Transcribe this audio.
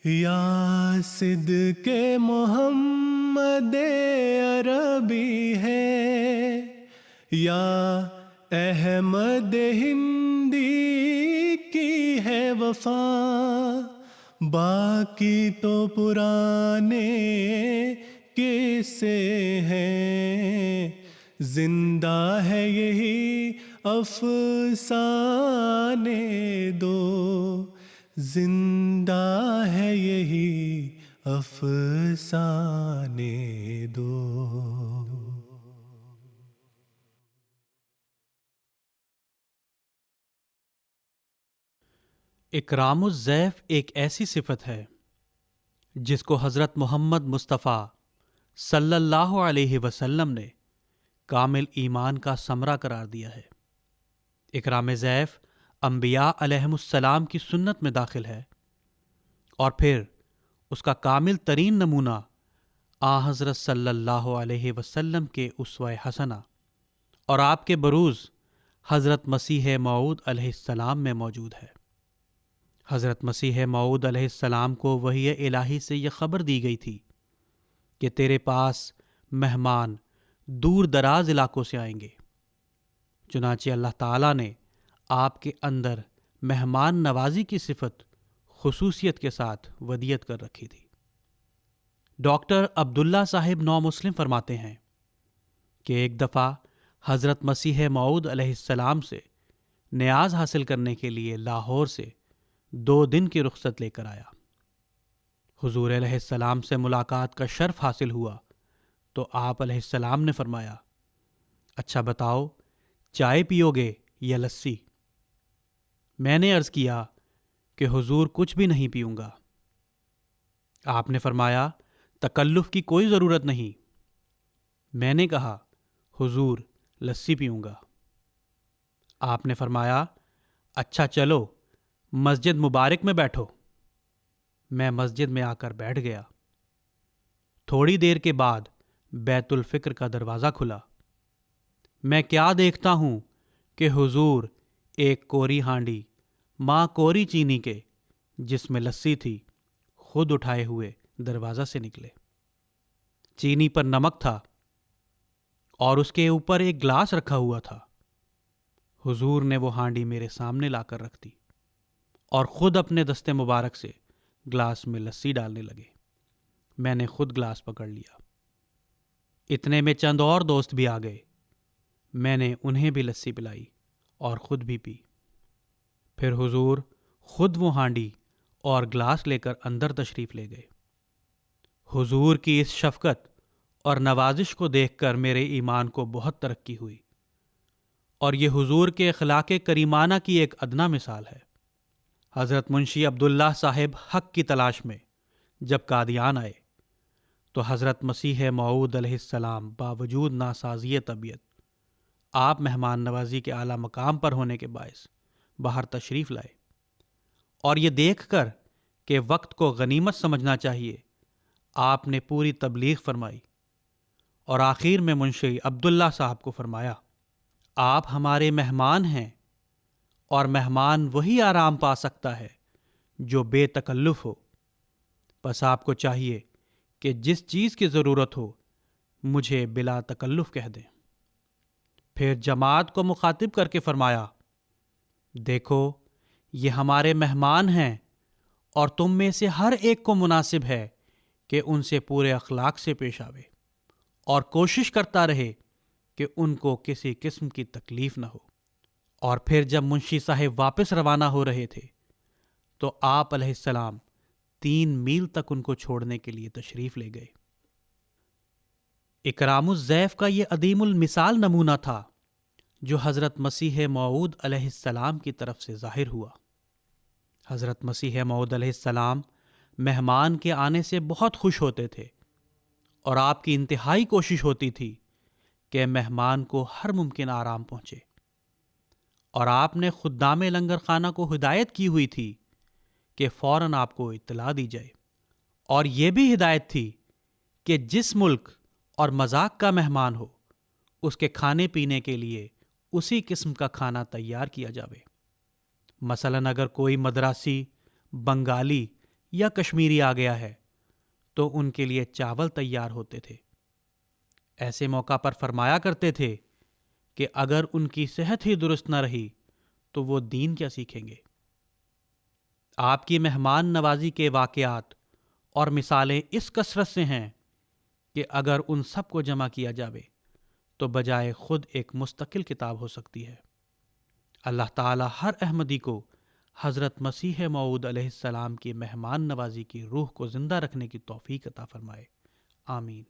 یا صدق محمد عربی ہے، یا احمد ہندی کی ہے وفا، باقی تو پرانے قصے ہیں، زندہ ہے یہی افسانے دو، زندہ ہے یہی افسانے دو۔ اکرام الضیف ایک ایسی صفت ہے جس کو حضرت محمد مصطفیٰ صلی اللہ علیہ وسلم نے کامل ایمان کا ثمرہ قرار دیا ہے۔ اکرام ضیف انبیاء علیہم السلام کی سنت میں داخل ہے، اور پھر اس کا کامل ترین نمونہ آن حضرت صلی اللہ علیہ وسلم کے اسوہ حسنہ اور آپ کے بروز حضرت مسیح موعود علیہ السلام میں موجود ہے۔ حضرت مسیح موعود علیہ السلام کو وحی الہی سے یہ خبر دی گئی تھی کہ تیرے پاس مہمان دور دراز علاقوں سے آئیں گے، چنانچہ اللہ تعالیٰ نے آپ کے اندر مہمان نوازی کی صفت خصوصیت کے ساتھ ودیت کر رکھی تھی۔ ڈاکٹر عبداللہ صاحب نو مسلم فرماتے ہیں کہ ایک دفعہ حضرت مسیح موعود علیہ السلام سے نیاز حاصل کرنے کے لیے لاہور سے 2 دن کی رخصت لے کر آیا۔ حضور علیہ السلام سے ملاقات کا شرف حاصل ہوا تو آپ علیہ السلام نے فرمایا، اچھا بتاؤ، چائے پیو گے یا لسی؟ میں نے عرض کیا کہ حضور کچھ بھی نہیں پیوں گا۔ آپ نے فرمایا، تکلف کی کوئی ضرورت نہیں۔ میں نے کہا، حضور لسی پیوں گا۔ آپ نے فرمایا، اچھا چلو مسجد مبارک میں بیٹھو۔ میں مسجد میں آ کر بیٹھ گیا۔ تھوڑی دیر کے بعد بیت الفکر کا دروازہ کھلا۔ میں کیا دیکھتا ہوں کہ حضور ایک کوری ہانڈی ماں کوری چینی کے جس میں لسی تھی خود اٹھائے ہوئے دروازہ سے نکلے۔ چینی پر نمک تھا اور اس کے اوپر ایک گلاس رکھا ہوا تھا۔ حضور نے وہ ہانڈی میرے سامنے لا کر رکھ دی اور خود اپنے دستے مبارک سے گلاس میں لسی ڈالنے لگے۔ میں نے خود گلاس پکڑ لیا۔ اتنے میں چند اور دوست بھی آ گئے۔ میں نے انہیں بھی لسی پلائی اور خود بھی پی۔ پھر حضور خود وہ ہانڈی اور گلاس لے کر اندر تشریف لے گئے۔ حضور کی اس شفقت اور نوازش کو دیکھ کر میرے ایمان کو بہت ترقی ہوئی، اور یہ حضور کے اخلاق کریمانہ کی ایک ادنا مثال ہے۔ حضرت منشی عبداللہ صاحب حق کی تلاش میں جب قادیان آئے تو حضرت مسیح موعود علیہ السلام باوجود ناسازی طبیعت آپ مہمان نوازی کے اعلیٰ مقام پر ہونے کے باعث باہر تشریف لائے، اور یہ دیکھ کر کہ وقت کو غنیمت سمجھنا چاہیے آپ نے پوری تبلیغ فرمائی، اور آخر میں منشی عبداللہ صاحب کو فرمایا، آپ ہمارے مہمان ہیں، اور مہمان وہی آرام پا سکتا ہے جو بے تکلف ہو، بس آپ کو چاہیے کہ جس چیز کی ضرورت ہو مجھے بلا تکلف کہہ دیں۔ پھر جماعت کو مخاطب کر کے فرمایا، دیکھو یہ ہمارے مہمان ہیں، اور تم میں سے ہر ایک کو مناسب ہے کہ ان سے پورے اخلاق سے پیش آوے اور کوشش کرتا رہے کہ ان کو کسی قسم کی تکلیف نہ ہو۔ اور پھر جب منشی صاحب واپس روانہ ہو رہے تھے تو آپ علیہ السلام 3 میل تک ان کو چھوڑنے کے لیے تشریف لے گئے۔ اکرام الضیف کا یہ عظیم المثال نمونہ تھا جو حضرت مسیح موعود علیہ السلام کی طرف سے ظاہر ہوا۔ حضرت مسیح موعود علیہ السلام مہمان کے آنے سے بہت خوش ہوتے تھے، اور آپ کی انتہائی کوشش ہوتی تھی کہ مہمان کو ہر ممکن آرام پہنچے، اور آپ نے خدام لنگر خانہ کو ہدایت کی ہوئی تھی کہ فوراً آپ کو اطلاع دی جائے، اور یہ بھی ہدایت تھی کہ جس ملک اور مذاق کا مہمان ہو اس کے کھانے پینے کے لیے اسی قسم کا کھانا تیار کیا جاوے۔ مثلاً اگر کوئی مدراسی، بنگالی یا کشمیری آ گیا ہے تو ان کے لیے چاول تیار ہوتے تھے۔ ایسے موقع پر فرمایا کرتے تھے کہ اگر ان کی صحت ہی درست نہ رہی تو وہ دین کیا سیکھیں گے۔ آپ کی مہمان نوازی کے واقعات اور مثالیں اس کثرت سے ہیں کہ اگر ان سب کو جمع کیا جاوے تو بجائے خود ایک مستقل کتاب ہو سکتی ہے۔ اللہ تعالی ہر احمدی کو حضرت مسیح موعود علیہ السلام کی مہمان نوازی کی روح کو زندہ رکھنے کی توفیق عطا فرمائے، آمین۔